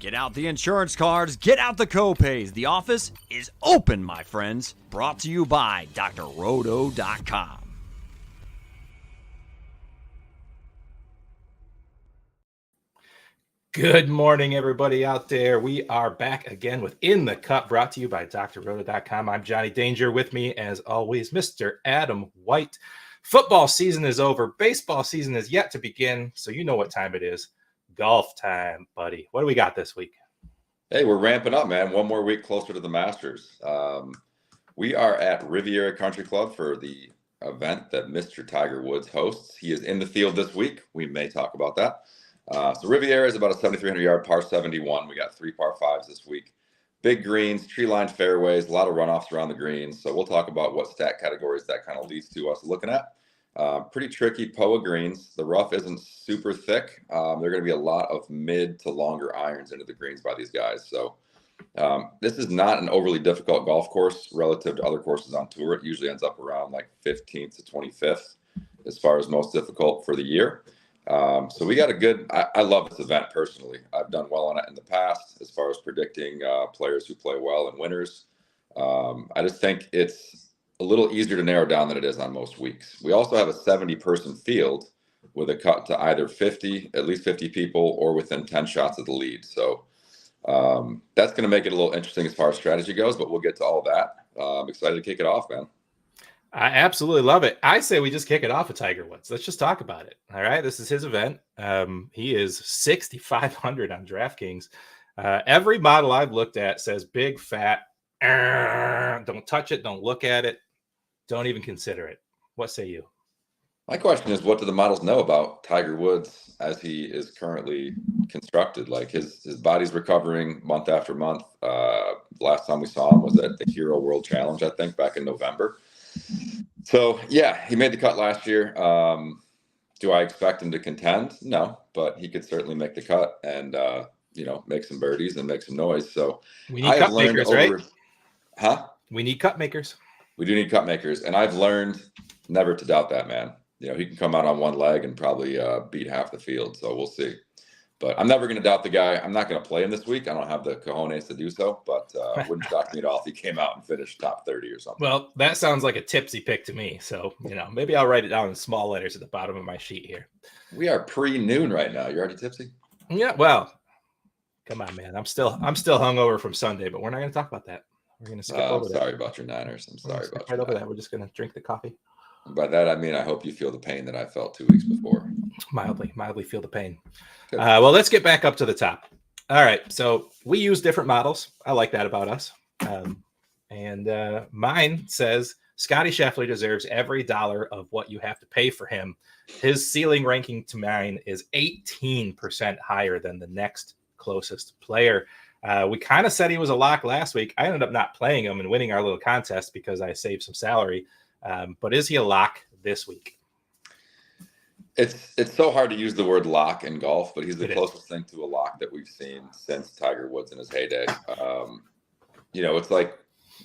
Get out the insurance cards, get out the copays. The office is open, my friends. Brought to you by drroto.com. Good morning, everybody out there. We are back again with In the Cup, brought to you by drroto.com. I'm Johnny Danger. With me, as always, Mr. Adam White. Football season is over. Baseball season is yet to begin, so you know what time it is. Golf time, buddy. What do we got this week? Hey, we're ramping up, man. One more week closer to the Masters. We are at Riviera Country Club for the event that Mr. Tiger Woods hosts. He is in the field this week. We may talk about that. So Riviera is about a 7,300-yard par 71. We got 3 par 5s this week. Big greens, tree-lined fairways, a lot of runoffs around the greens. So we'll talk about what stat categories that kind of leads to us looking at. Pretty tricky POA greens. The rough isn't super thick. There are going to be a lot of mid to longer irons into the greens by these guys. So this is not an overly difficult golf course relative to other courses on tour. It usually ends up around like 15th to 25th as far as most difficult for the year. So we got a good, I love this event personally. I've done well on it in the past as far as predicting players who play well and winners. I just think it's a little easier to narrow down than it is on most weeks. We also have a 70-person field with a cut to either at least 50 people, or within 10 shots of the lead. So that's going to make it a little interesting as far as strategy goes, but we'll get to all of that. I'm excited to kick it off, man. I absolutely love it. I say we just kick it off with Tiger Woods. Let's just talk about it. All right. This is his event. He is 6,500 on DraftKings. Every model I've looked at says big, fat, don't touch it. Don't look at it. Don't even consider it. What say you? My question is, what do the models know about Tiger Woods as he is currently constructed? Like his body's recovering month after month. Last time we saw him was at the Hero World Challenge, I think, back in November. So, yeah, he made the cut last year. Do I expect him to contend? No, but he could certainly make the cut and, make some birdies and make some noise. So we need cut makers, right? Huh? We need cut makers. We do need cut makers. And I've learned never to doubt that man. He can come out on one leg and probably beat half the field. So we'll see. But I'm never going to doubt the guy. I'm not going to play him this week. I don't have the cojones to do so, but it wouldn't shock me at all if he came out and finished top 30 or something. Well, that sounds like a tipsy pick to me. So, maybe I'll write it down in small letters at the bottom of my sheet here. We are pre-noon right now. You're already tipsy? Yeah, well, come on, man. I'm still hungover from Sunday, but we're not going to talk about that. We're going to skip over that. Sorry about your Niners. I'm sorry about right over that. We're just going to drink the coffee. By that, I mean, I hope you feel the pain that I felt 2 weeks before. Mildly feel the pain. Well, let's get back up to the top. All right. So we use different models. I like that about us. And mine says Scotty Scheffler deserves every dollar of what you have to pay for him. His ceiling ranking to mine is 18% higher than the next closest player. We kind of said he was a lock last week. I ended up not playing him and winning our little contest because I saved some salary. But is he a lock this week? It's so hard to use the word lock in golf, but he's the closest thing to a lock that we've seen since Tiger Woods in his heyday. It's like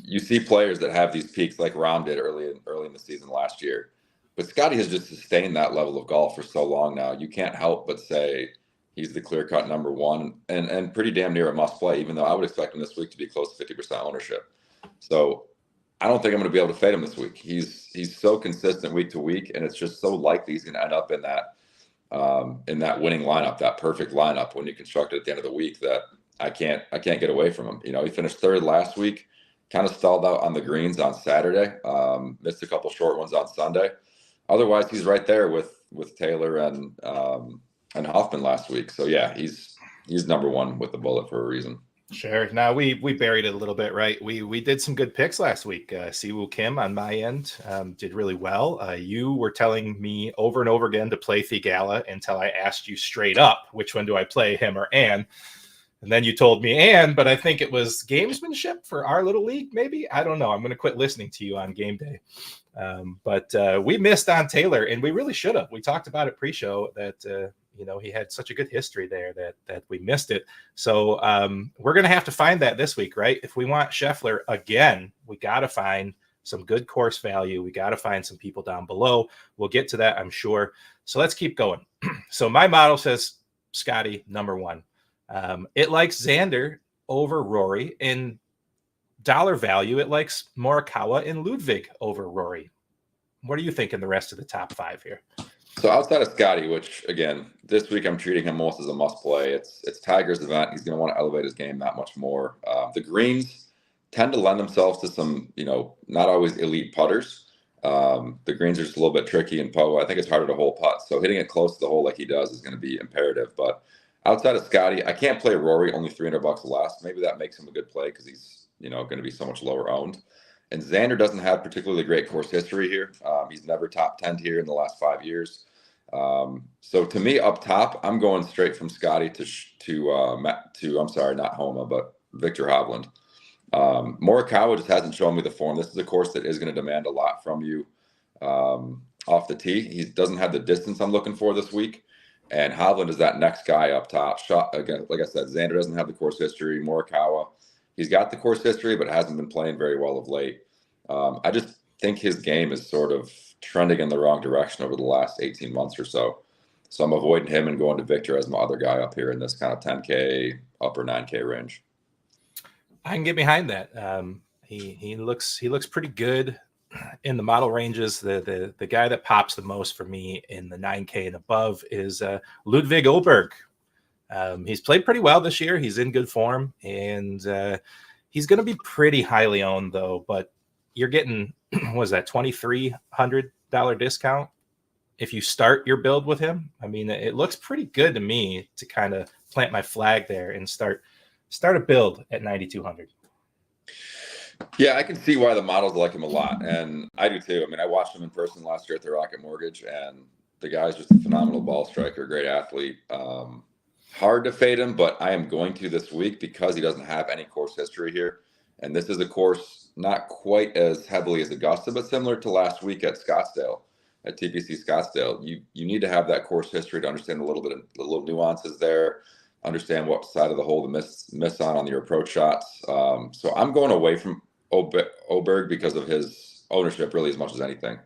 you see players that have these peaks like Rahm did early in the season last year. But Scotty has just sustained that level of golf for so long now. You can't help but say he's the clear-cut number one and pretty damn near a must-play, even though I would expect him this week to be close to 50% ownership. So I don't think I'm going to be able to fade him this week. He's so consistent week to week, and it's just so likely he's going to end up in that winning lineup, that perfect lineup when you construct it at the end of the week, that I can't get away from him. He finished third last week, kind of stalled out on the greens on Saturday, missed a couple short ones on Sunday. Otherwise, he's right there with Taylor and Hoffman last week. So yeah, he's number one with the bullet for a reason. Sure. Now we buried it a little bit, right? We did some good picks last week. Siwoo Kim on my end did really well. You were telling me over and over again to play Theegala until I asked you straight up, which one do I play, him or Ann? And then you told me Ann, but I think it was gamesmanship for our little league, maybe. I don't know. I'm going to quit listening to you on game day. But we missed on Taylor, and we really should have. We talked about it pre-show that he had such a good history there that we missed it. So we're going to have to find that this week, right? If we want Scheffler again, we got to find some good course value. We got to find some people down below. We'll get to that, I'm sure. So let's keep going. So my model says Scotty, number one. It likes Xander over Rory. In dollar value, it likes Morikawa and Ludwig over Rory. What are you thinking the rest of the top 5 here? So outside of Scotty, which again, this week I'm treating him almost as a must play. It's Tiger's event. He's going to want to elevate his game that much more. The greens tend to lend themselves to some, not always elite putters. The greens are just a little bit tricky in Poa. I think it's harder to hole putt. So hitting it close to the hole like he does is going to be imperative. But outside of Scotty, I can't play Rory, only $300 less. Maybe that makes him a good play because he's, going to be so much lower owned. And Xander doesn't have particularly great course history here. He's never top 10 here in the last 5 years. So to me, up top, I'm going straight from Scotty to I'm sorry, not Homa, but Victor Hovland. Morikawa just hasn't shown me the form. This is a course that is going to demand a lot from you off the tee. He doesn't have the distance I'm looking for this week. And Hovland is that next guy up top. Shot again, like I said, Xander doesn't have the course history. Morikawa, he's got the course history, but hasn't been playing very well of late. I just think his game is sort of trending in the wrong direction over the last 18 months or so. So I'm avoiding him and going to Victor as my other guy up here in this kind of 10K, upper 9K range. I can get behind that. He looks pretty good in the model ranges. The guy that pops the most for me in the 9K and above is Ludwig Åberg. He's played pretty well this year. He's in good form, and he's going to be pretty highly owned though. But you're getting what is that, $2,300 discount if you start your build with him. I mean, it looks pretty good to me to kind of plant my flag there and start a build at 9,200. Yeah, I can see why the models like him a lot, and I do too. I mean, I watched him in person last year at the Rocket Mortgage, and the guy's just a phenomenal ball striker, great athlete. Hard to fade him, but I am going to this week because he doesn't have any course history here, and this is a course not quite as heavily as Augusta, but similar to last week at Scottsdale, at TPC Scottsdale. You need to have that course history to understand a little bit of the little nuances there. Understand what side of the hole to miss on your approach shots. So I'm going away from Åberg because of his ownership really as much as anything.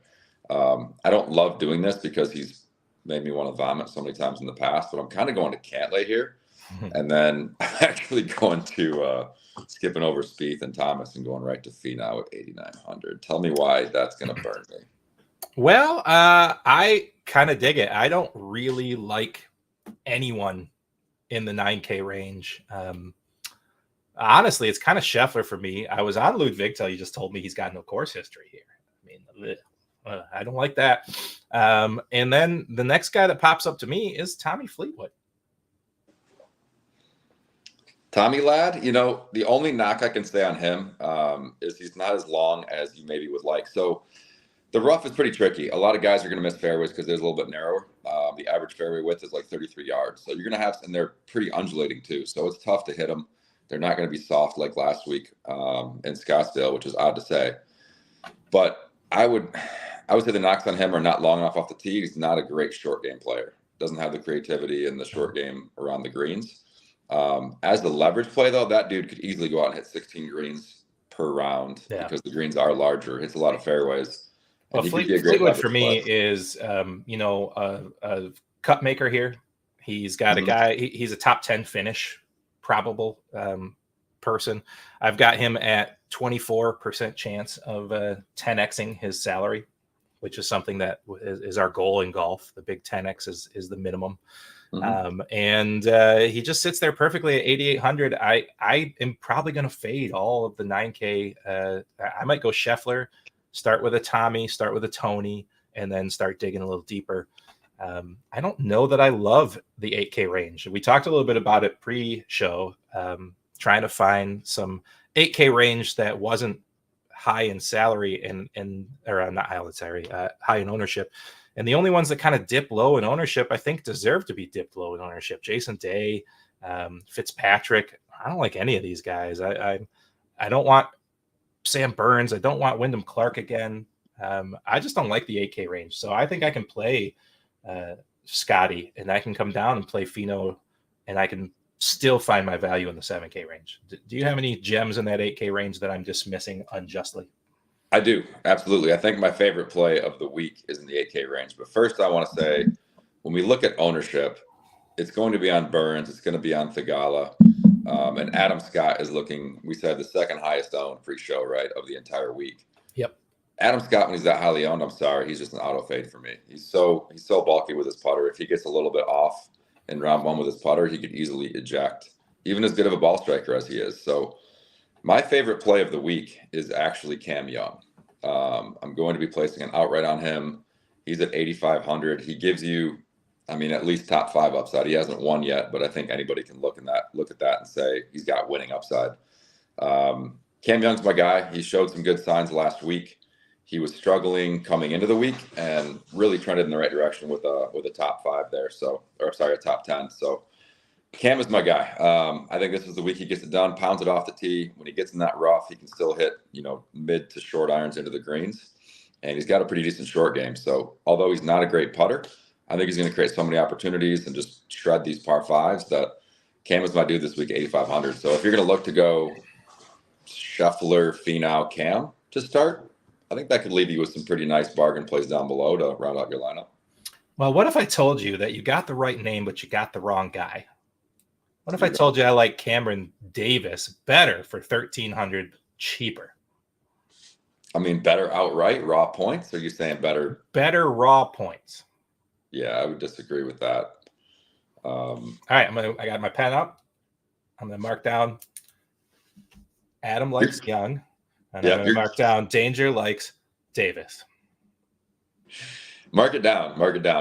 I don't love doing this because he's made me want to vomit so many times in the past, but I'm kind of going to Cantlay here. And then actually going to skipping over Spieth and Thomas and going right to Finau at 8,900. Tell me why that's going to burn me. Well, I kind of dig it. I don't really like anyone in the 9K range. Honestly, it's kind of Scheffler for me. I was on Ludwig till you just told me he's got no course history here. I mean, I don't like that. And then the next guy that pops up to me is Tommy Fleetwood. Tommy Ladd, the only knock I can say on him is he's not as long as you maybe would like. So the rough is pretty tricky. A lot of guys are going to miss fairways because there's a little bit narrower. The average fairway width is like 33 yards. So you're going to have, and they're pretty undulating too. So it's tough to hit them. They're not going to be soft like last week in Scottsdale, which is odd to say. But I would say the knocks on him are not long enough off the tee. He's not a great short game player. Doesn't have the creativity in the short game around the greens. As the leverage play, though, that dude could easily go out and hit 16 greens per round because the greens are larger. Hits a lot of fairways. Well, Fleetwood for me is, a cut maker here. He's got a guy. He's a top 10 finish probable person. I've got him at 24% chance of 10xing his salary, which is something that is our goal in golf. The big 10x is the minimum. And he just sits there perfectly at 8,800. I am probably going to fade all of the 9K. I might go Scheffler, start with a Tommy, start with a Tony, and then start digging a little deeper. I don't know that I love the 8K range. We talked a little bit about it pre-show, trying to find some 8K range that wasn't high in salary or not high in salary, high in ownership. And the only ones that kind of dip low in ownership, I think, deserve to be dipped low in ownership. Jason Day, Fitzpatrick. I don't like any of these guys. I don't want Sam Burns. I don't want Wyndham Clark again. I just don't like the 8K range. So I think I can play Scotty, and I can come down and play Finau, and I can still find my value in the 7K range. Do you have any gems in that 8K range that I'm dismissing unjustly? I do. Absolutely. I think my favorite play of the week is in the 8K range. But first, I want to say, when we look at ownership, It's going to be on Burns. It's going to be on Thigala. And Adam Scott is looking, we said, the second highest owned pre-show, right, of the entire week. Yep. Adam Scott, when he's that highly owned, I'm sorry, he's just an auto fade for me. He's so bulky with his putter. If he gets a little bit off in round one with his putter, he could easily eject, even as good of a ball striker as he is. So my favorite play of the week is actually Cam Young. I'm going to be placing an outright on him. He's at 8,500. He gives you, I mean, at least top 5 upside. He hasn't won yet, but I think anybody can look at that and say he's got winning upside. Cam Young's my guy. He showed some good signs last week. He was struggling coming into the week and really trended in the right direction with a top 5 there. A top 10. So Cam is my guy. I think this is the week he gets it done, pounds it off the tee. When he gets in that rough, he can still hit, mid to short irons into the greens. And he's got a pretty decent short game. So although he's not a great putter, I think he's going to create so many opportunities and just shred these par 5s that Cam is my dude this week, 8,500. So if you're going to look to go Scheffler, Finau, Cam to start, I think that could leave you with some pretty nice bargain plays down below to round out your lineup. Well, what if I told you that you got the right name, but you got the wrong guy? What if I told you I like Cameron Davis better for 1,300 cheaper? I mean, better outright raw points? Or are you saying better? Better raw points. Yeah, I would disagree with that. All right, I got my pen up. I'm going to mark down Adam likes Young. And I'm going to mark down Danger likes Davis. Mark it down.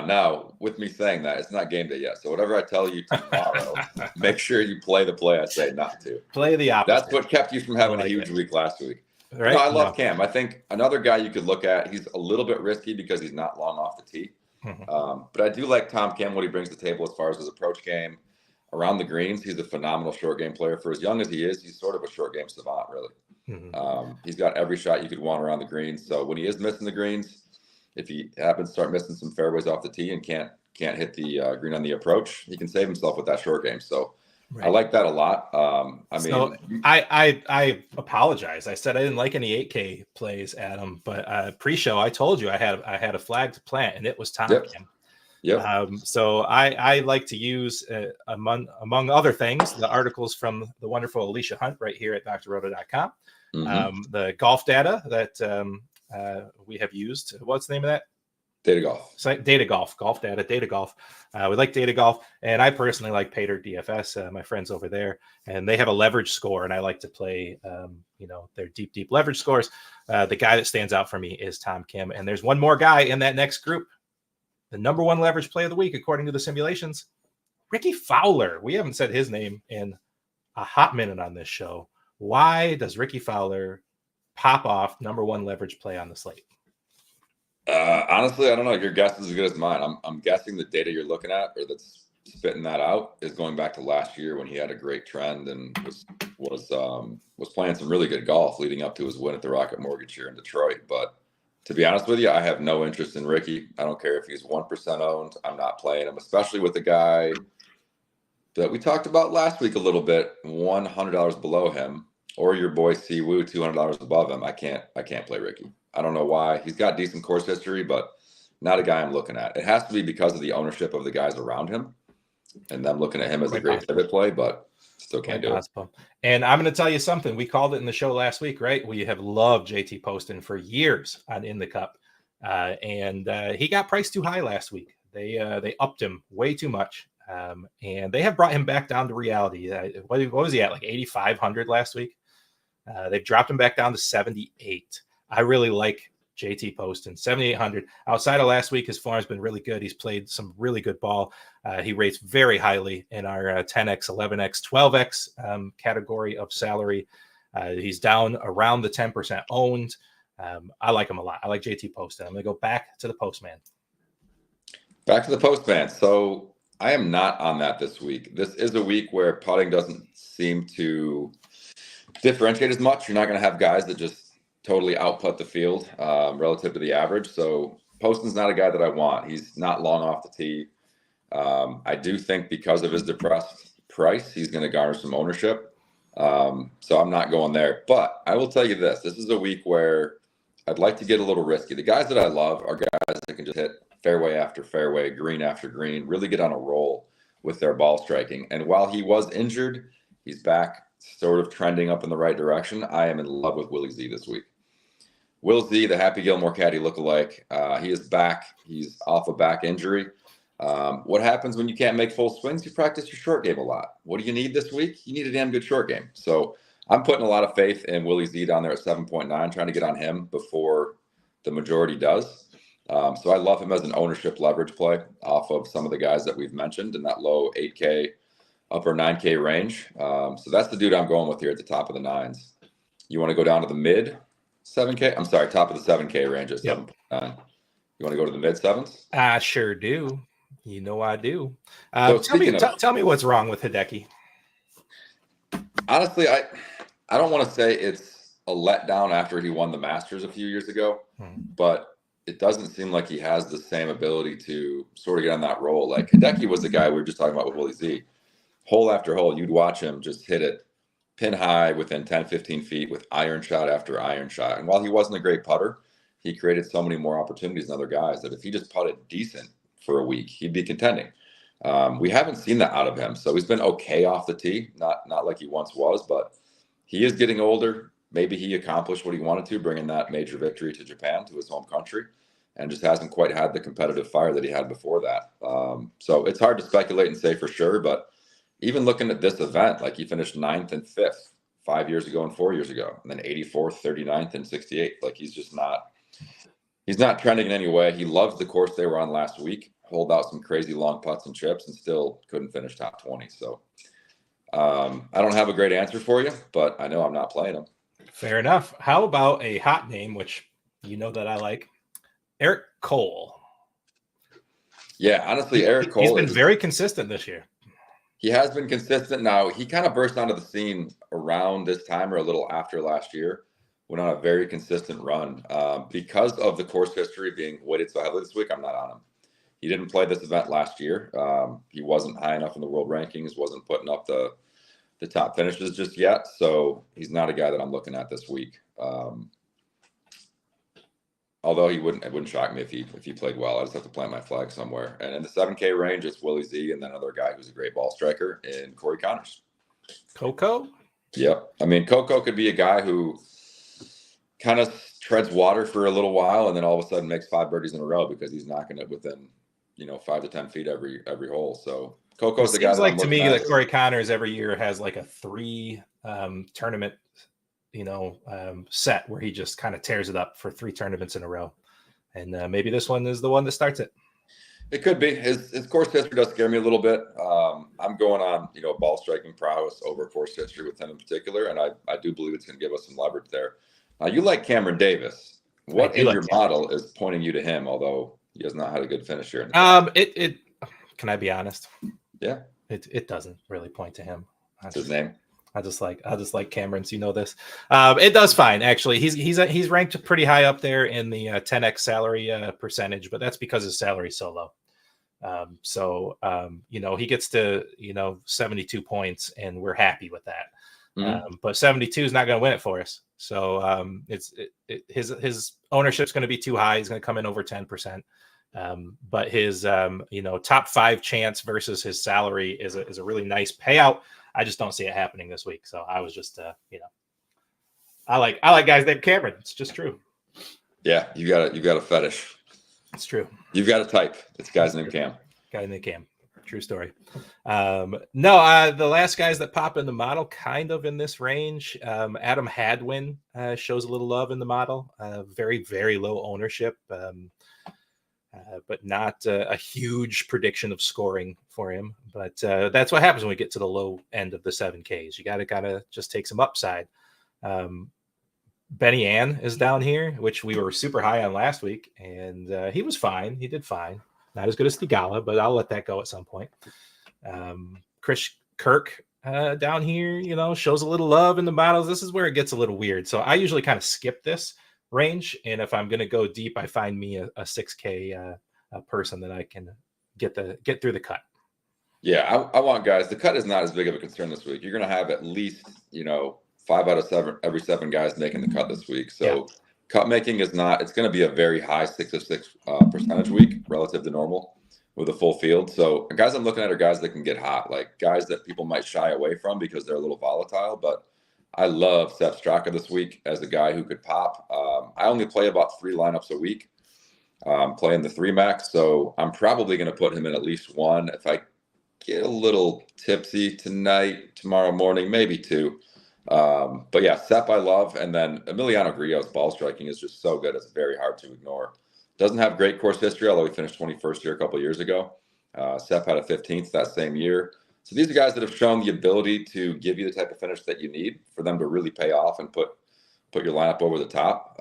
Now, with me saying that, it's not game day yet. So whatever I tell you tomorrow, make sure you play the play I say not to. Play the opposite. That's what kept you from having a huge week last week. Right? No, I love Cam. I think another guy you could look at, he's a little bit risky because he's not long off the tee. Mm-hmm. But I do like Tom Kim, what he brings to the table as far as his approach game. Around the greens, he's a phenomenal short game player. For as young as he is, he's sort of a short game savant, really. Mm-hmm. He's got every shot you could want around the greens. So when he is missing the greens, if he happens to start missing some fairways off the tee and can't hit the green on the approach, he can save himself with that short game. So right. I like that a lot. I apologize. I said I didn't like any 8K plays, Adam, but pre-show I told you I had a flag to plant, and it was Tom Kim. Yep. So I like to use among other things the articles from the wonderful Alicia Hunt right here at drroto.com. Mm-hmm. The golf data that we have used. What's the name of that? Data Golf. Data Golf. Golf data. Data Golf. We like Data Golf, and I personally like Pater DFS. My friends over there, and they have a leverage score, and I like to play, their deep leverage scores. The guy that stands out for me is Tom Kim, and there's one more guy in that next group. The number one leverage play of the week, according to the simulations, Ricky Fowler. We haven't said his name in a hot minute on this show. Why does Ricky Fowler pop off number one leverage play on the slate? Honestly, I don't know. Your guess is as good as mine. I'm guessing the data you're looking at, or that's spitting that out, is going back to last year when he had a great trend and was playing some really good golf leading up to his win at the Rocket Mortgage here in Detroit. But to be honest with you, I have no interest in Ricky. I don't care if he's 1% owned. I'm not playing him, especially with the guy that we talked about last week a little bit, $100 below him, or your boy Siwoo, $200 above him. I can't play Ricky. I don't know why. He's got decent course history, but not a guy I'm looking at. It has to be because of the ownership of the guys around him and them looking at him as a great pivot play, but still can't do it. And I'm going to tell you something. We called it in the show last week, right? We have loved JT Poston for years on In the Cup. And he got priced too high last week. They upped him way too much. And they have brought him back down to reality. What was he at, like 8,500 last week? They've dropped him back down to 78. I really like JT Poston, 7,800. Outside of last week, his form has been really good. He's played some really good ball. He rates very highly in our 10X, 11X, 12X category of salary. He's down around the 10% owned. I like him a lot. I like JT Poston. I'm going to go back to the Postman. Back to the Postman. So I am not on that this week. This is a week where putting doesn't seem to differentiate as much. You're not going to have guys that just totally output the field relative to the average. So Poston's not a guy that I want. He's not long off the tee. I do think because of his depressed price, he's going to garner some ownership. So I'm not going there. But I will tell you this. This is a week where I'd like to get a little risky. The guys that I love are guys that can just hit fairway after fairway, green after green, really get on a roll with their ball striking. And while he was injured, he's back sort of trending up in the right direction. I am in love with Willie Z this week. Will Z, the Happy Gilmore caddy lookalike, he is back. He's off a back injury. What happens when you can't make full swings? You practice your short game a lot. What do you need this week? You need a damn good short game. So I'm putting a lot of faith in Willie Z down there at 7.9, trying to get on him before the majority does. So I love him as an ownership leverage play off of some of the guys that we've mentioned in that low 8K, upper 9K range. So that's the dude I'm going with here at the top of the nines. You want to go down to the mid 7K? I'm sorry, top of the 7K range at 7.9. You want to go to the mid sevens? I sure do. You know I do. So Tell me what's wrong with Hideki. Honestly, I don't want to say it's a letdown after he won the Masters a few years ago, but it doesn't seem like he has the same ability to sort of get on that roll. Like Hideki was the guy we were just talking about with Willie Z. Hole after hole, you'd watch him just hit it pin high within 10, 15 feet with iron shot after iron shot. And while he wasn't a great putter, he created so many more opportunities than other guys that if he just putted decent for a week, he'd be contending. We haven't seen that out of him. So he's been okay off the tee, not like he once was, but he is getting older. Maybe he accomplished what he wanted to, bringing that major victory to Japan, to his home country, and just hasn't quite had the competitive fire that he had before that. So it's hard to speculate and say for sure, but even looking at this event, like he finished 9th and 5th 5 years ago and 4 years ago, and then 84th, 39th, and 68th. Like he's not trending in any way. He loves the course they were on last week, holed out some crazy long putts and chips, and still couldn't finish top 20. So I don't have a great answer for you, but I know I'm not playing him. Fair enough. How about a hot name, which you know that I like? Eric Cole. Yeah, honestly, Eric Cole. He's been very consistent this year. He has been consistent. Now, he kind of burst onto the scene around this time or a little after last year. Went on a very consistent run. Because of the course history being weighted so heavily this week, I'm not on him. He didn't play this event last year. He wasn't high enough in the world rankings, wasn't putting up the top finishes just yet. So he's not a guy that I'm looking at this week. Although it wouldn't shock me if he played well. I just have to plant my flag somewhere. And in the 7K range, it's Willie Z and then another guy who's a great ball striker in Corey Connors. Coco? Yep. I mean, Coco could be a guy who kind of treads water for a little while and then all of a sudden makes 5 birdies in a row because he's knocking it within 5 to 10 feet every hole. So Coco's the guy. Seems like to me that Corey Connors every year has like a 3 tournament set where he just kind of tears it up for 3 tournaments in a row. And maybe this one is the one that starts it. It could be. His course history does scare me a little bit. I'm going on, ball striking prowess over course history with him in particular. And I do believe it's going to give us some leverage there. Now, you like Cameron Davis. What in your model is pointing you to him, although he has not had a good finish here? Can I be honest? Yeah. It doesn't really point to him. That's his name. I just like Cameron, so you know this. It does fine, actually. He's ranked pretty high up there in the 10x salary percentage, but that's because his salary is so low. He gets to 72 points, and we're happy with that. But 72 is not going to win it for us. So his ownership's going to be too high. He's going to come in over 10%. But his top 5 chance versus his salary is a really nice payout. I just don't see it happening this week. So I was just I like guys named Cameron. It's just true. Yeah, you got a fetish. It's true. You've got a type. It's guys named Cam. Guy named Cam. True story. The last guys that pop in the model kind of in this range. Adam Hadwin shows a little love in the model. Very, very low ownership. But not a huge prediction of scoring for him. But that's what happens when we get to the low end of the 7Ks. You got to kind of just take some upside. Benny Ann is down here, which we were super high on last week, and he was fine. He did fine. Not as good as Thigala, but I'll let that go at some point. Chris Kirk down here, shows a little love in the models. This is where it gets a little weird. So I usually kind of skip this range, and if I'm going to go deep, I find me a 6K person that I can get through the cut. Yeah, I want guys. The cut is not as big of a concern this week. You're going to have at least 5 out of 7 every 7 guys making the cut this week. So cut making is not. It's going to be a very high 6 of 6 percentage week relative to normal. with a full field. So guys I'm looking at are guys that can get hot, like guys that people might shy away from because they're a little volatile. But I love Sepp Straka this week as a guy who could pop. I only play about 3 lineups a week, playing the 3 max. So I'm probably going to put him in at least 1. If I get a little tipsy tonight, tomorrow morning, maybe 2. But yeah, Sepp I love. And then Emiliano Grillo's ball striking is just so good. It's very hard to ignore. Doesn't have great course history, although he finished 21st here a couple of years ago. Sepp had a 15th that same year. So these are guys that have shown the ability to give you the type of finish that you need for them to really pay off and put your lineup over the top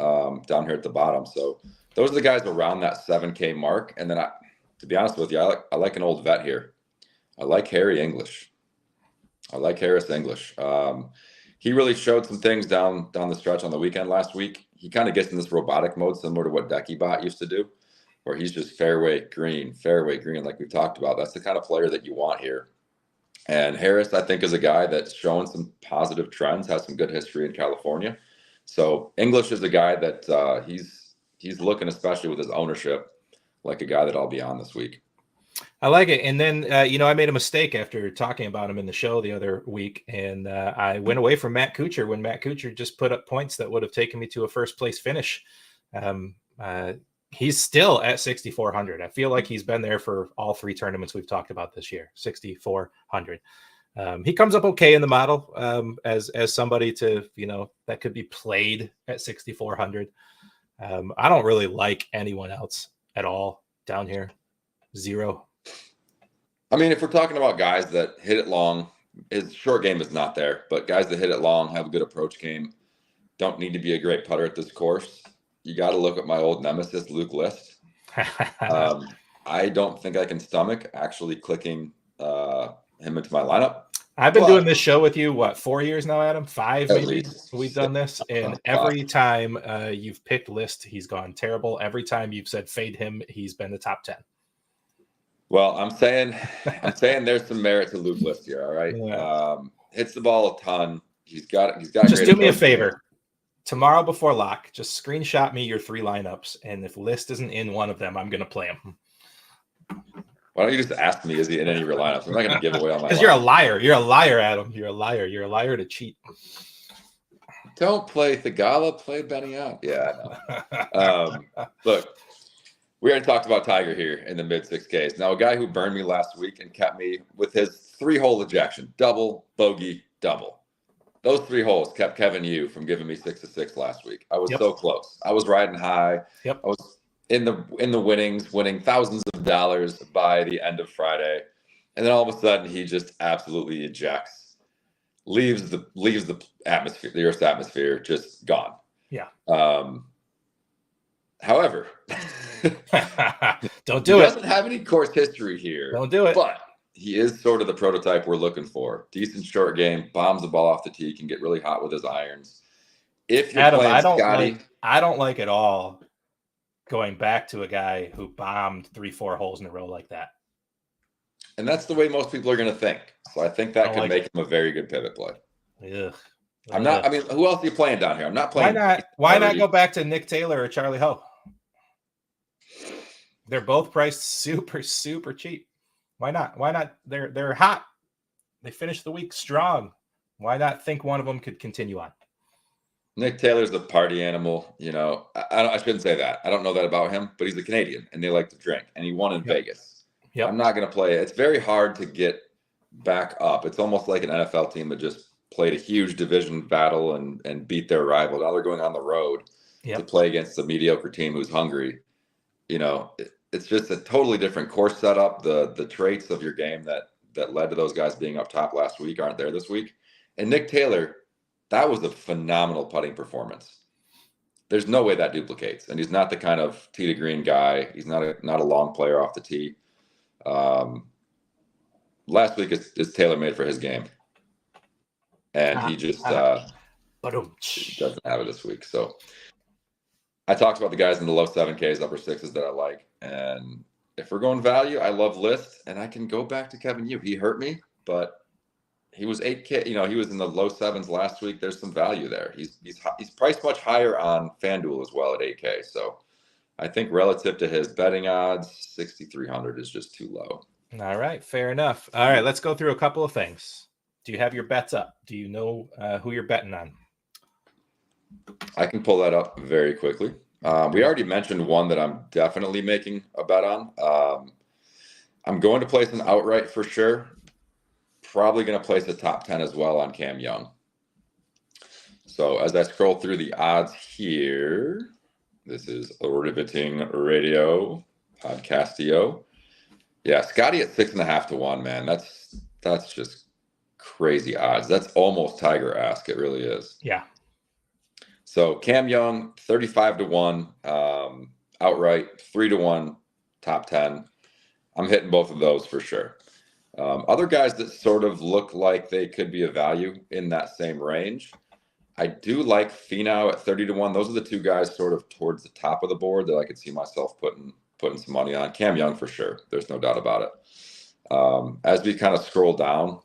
down here at the bottom. So those are the guys around that 7K mark. And then to be honest with you, I like an old vet here. I like Harry English. I like Harris English. He really showed some things down the stretch on the weekend last week. He kind of gets in this robotic mode similar to what DeckieBot used to do, where he's just fairway green, like we've talked about. That's the kind of player that you want here. And Harris, I think, is a guy that's showing some positive trends, has some good history in California. So English is a guy that he's looking, especially with his ownership, like a guy that I'll be on this week. I like it. And then, I made a mistake after talking about him in the show the other week. And I went away from Matt Kuchar when Matt Kuchar just put up points that would have taken me to a first place finish. He's still at 6,400. I feel like he's been there for all 3 tournaments we've talked about this year, 6,400. He comes up okay in the model as somebody to, that could be played at 6,400. I don't really like anyone else at all down here. 0. I mean, if we're talking about guys that hit it long, his short game is not there, but guys that hit it long, have a good approach game, don't need to be a great putter at this course. You got to look at my old nemesis, Luke List. I don't think I can stomach actually clicking him into my lineup. I've been doing this show with you, 4 years now, Adam? 5 maybe? Least. We've done this. And every time you've picked List, he's gone terrible. Every time you've said fade him, he's been the top 10. Well, I'm saying there's some merit to Luke List here. All right, Yeah. Hits the ball a ton. He's got. Just do me a favor. Tomorrow before lock, just screenshot me your 3 lineups, and if List isn't in one of them, I'm going to play him. Why don't you just ask me? Is he in any of your lineups? I'm not going to give away all my. Because you're a liar. You're a liar, Adam. You're a liar. You're a liar to cheat. Don't play Thigala. Play Benny out. Yeah, I know. Look. We already talked about Tiger here in the mid 6Ks. Now, a guy who burned me last week and kept me with his 3-hole ejection, double, bogey, double. Those 3 holes kept Kevin Yu from giving me 6-6 last week. I was so close. I was riding high. Yep. I was in the winnings, winning thousands of dollars by the end of Friday. And then all of a sudden he just absolutely ejects, leaves the atmosphere, the Earth's atmosphere, just gone. Yeah. However, don't do it. He doesn't have any course history here. Don't do it. But he is sort of the prototype we're looking for. Decent short game, bombs the ball off the tee, can get really hot with his irons. If you're Adam, playing Scotty, I don't like at all going back to a guy who bombed 3-4 holes in a row like that. And that's the way most people are going to think. So I think that could make him a very good pivot play. Ugh. I'm not. I mean, who else are you playing down here? I'm not playing. Why not go back to Nick Taylor or Charlie Ho? They're both priced super, super cheap. Why not? Why not? They're hot. They finished the week strong. Why not think one of them could continue on? Nick Taylor's a party animal. I shouldn't say that. I don't know that about him, but he's a Canadian and they like to drink, and he won in Vegas. Yep. I'm not going to play it. It's very hard to get back up. It's almost like an NFL team that just played a huge division battle and beat their rival. Now they're going on the road to play against a mediocre team who's hungry. It's just a totally different course setup. The traits of your game that led to those guys being up top last week aren't there this week. And Nick Taylor, that was a phenomenal putting performance. There's no way that duplicates. And he's not the kind of tee to green guy. He's not a long player off the tee. Last week is tailor made for his game. And he just doesn't have it this week. So I talked about the guys in the low 7Ks, upper 6s that I like. And if we're going value, I love List. And I can go back to Kevin Yu. He hurt me, but he was 8K. He was in the low 7s last week. There's some value there. He's priced much higher on FanDuel as well at 8K. So I think relative to his betting odds, 6,300 is just too low. All right, fair enough. All right, let's go through a couple of things. Do you have your bets up? Do you know who you're betting on? I can pull that up very quickly. We already mentioned one that I'm definitely making a bet on. I'm going to place an outright for sure. Probably going to place a top 10 as well on Cam Young. So as I scroll through the odds here, this is a riveting radio podcastio. Yeah, Scotty at 6.5 to 1, man. That's just crazy odds. That's almost Tiger-esque. It really is. Yeah. So Cam Young, 35 to 1, outright, 3 to 1, top 10. I'm hitting both of those for sure. Other guys that sort of look like they could be a value in that same range. I do like Finau at 30 to 1. Those are the two guys sort of towards the top of the board that I could see myself putting some money on. Cam Young for sure. There's no doubt about it. As we kind of scroll down,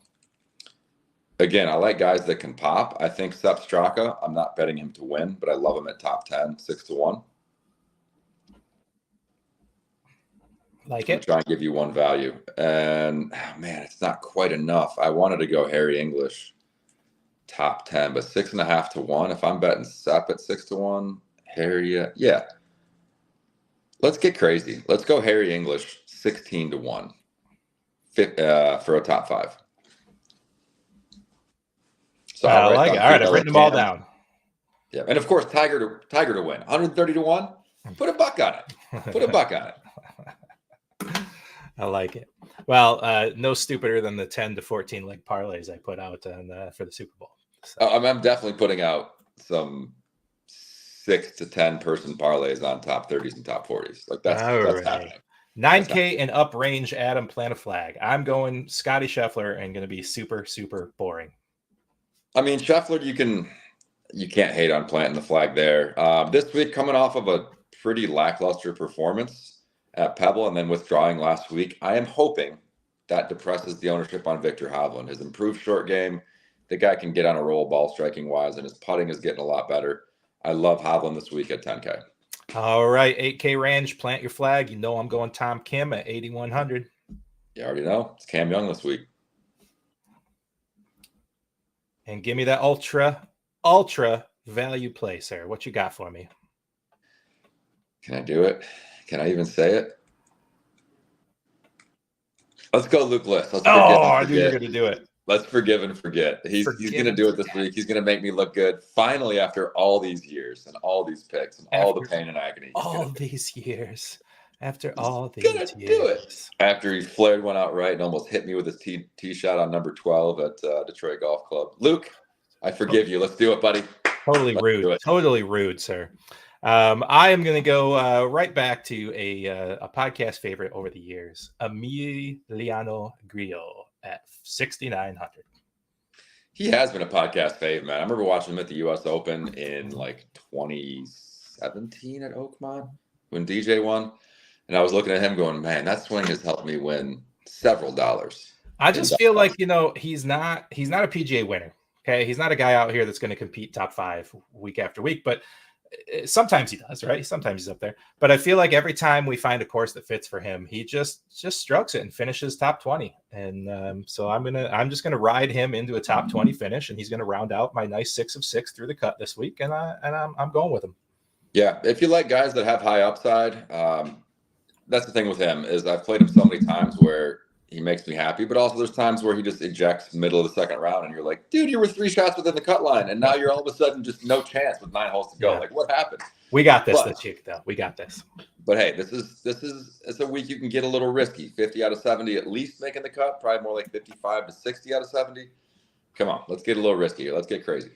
again, I like guys that can pop. I think Sepp Straka, I'm not betting him to win, but I love him at top 10, 6 to 1. Like it. Try and give you one value. And man, it's not quite enough. I wanted to go Harry English top 10, but 6.5 to 1. If I'm betting Sepp at 6 to 1, Harry, yeah. Let's get crazy. Let's go Harry English 16 to 1 for a top 5. So I like it. All right, I've written them all down. Yeah, and of course, Tiger to win 130 to 1. Put a buck on it. Put a buck on it. I like it. Well, no stupider than the 10 to 14 leg parlays I put out for the Super Bowl. So. I'm definitely putting out some 6 to 10 person parlays on top 30s and top 40s. Like that's happening. 9K and up range. Adam, plant a flag. I'm going Scotty Scheffler and going to be super, super boring. I mean, Scheffler, you can't hate on planting the flag there. This week, coming off of a pretty lackluster performance at Pebble and then withdrawing last week, I am hoping that depresses the ownership on Victor Hovland. His improved short game, the guy can get on a roll ball striking wise, and his putting is getting a lot better. I love Hovland this week at 10K. All right, 8K range, plant your flag. You know I'm going Tom Kim at 8,100. You already know. It's Cam Young this week. And give me that ultra value play, sir. What you got for me? Can I do it? Can I even say it? Let's go Luke List. I knew you were going to do it. Let's forgive and forget. He's going to do it this week. He's going to make me look good. Finally, after all these years and all these picks and all the pain and agony. After all these years. Do it. After he flared one out right and almost hit me with his tee shot on number 12 at Detroit Golf Club. Luke, I forgive you. Let's do it, buddy. Totally rude. Totally rude, sir. I am going to go right back to a podcast favorite over the years, Emiliano Grillo at 6,900. He has been a podcast fave, man. I remember watching him at the U.S. Open in like 2017 at Oakmont when DJ won. And I was looking at him going, man, that swing has helped me win several dollars. I just feel like, he's not a PGA winner. Okay. He's not a guy out here that's going to compete top 5 week after week, but sometimes he does, right? Sometimes he's up there. But I feel like every time we find a course that fits for him, he just strokes it and finishes top 20. And so I'm just gonna ride him into a top 20 finish, and he's gonna round out my nice 6 of 6 through the cut this week. And I'm going with him. Yeah, if you like guys that have high upside, that's the thing with him is I've played him so many times where he makes me happy, but also there's times where he just ejects middle of the second round and you're like, dude, you were 3 shots within the cut line and now you're all of a sudden just no chance with 9 holes to go. Yeah. Like, what happened? We got this week though. We got this. But hey, it's a week you can get a little risky. 50 out of 70 at least making the cut, probably more like 55 to 60 out of 70. Come on, let's get a little risky here. Let's get crazy.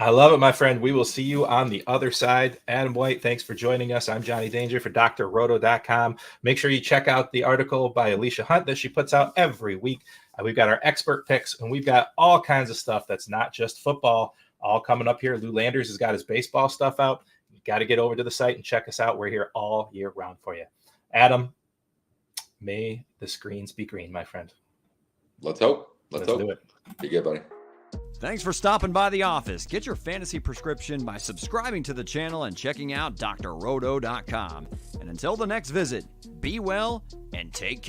I love it, my friend. We will see you on the other side. Adam White, thanks for joining us. I'm Johnny Danger for drroto.com. Make sure you check out the article by Alicia Hunt that she puts out every week. We've got our expert picks, and we've got all kinds of stuff that's not just football, all coming up here. Lou Landers has got his baseball stuff out. You got to get over to the site and check us out. We're here all year round for you. Adam, may the screens be green, my friend. Let's hope. Let's do it. Be good, buddy. Thanks for stopping by the office. Get your fantasy prescription by subscribing to the channel and checking out drroto.com. And until the next visit, be well and take care.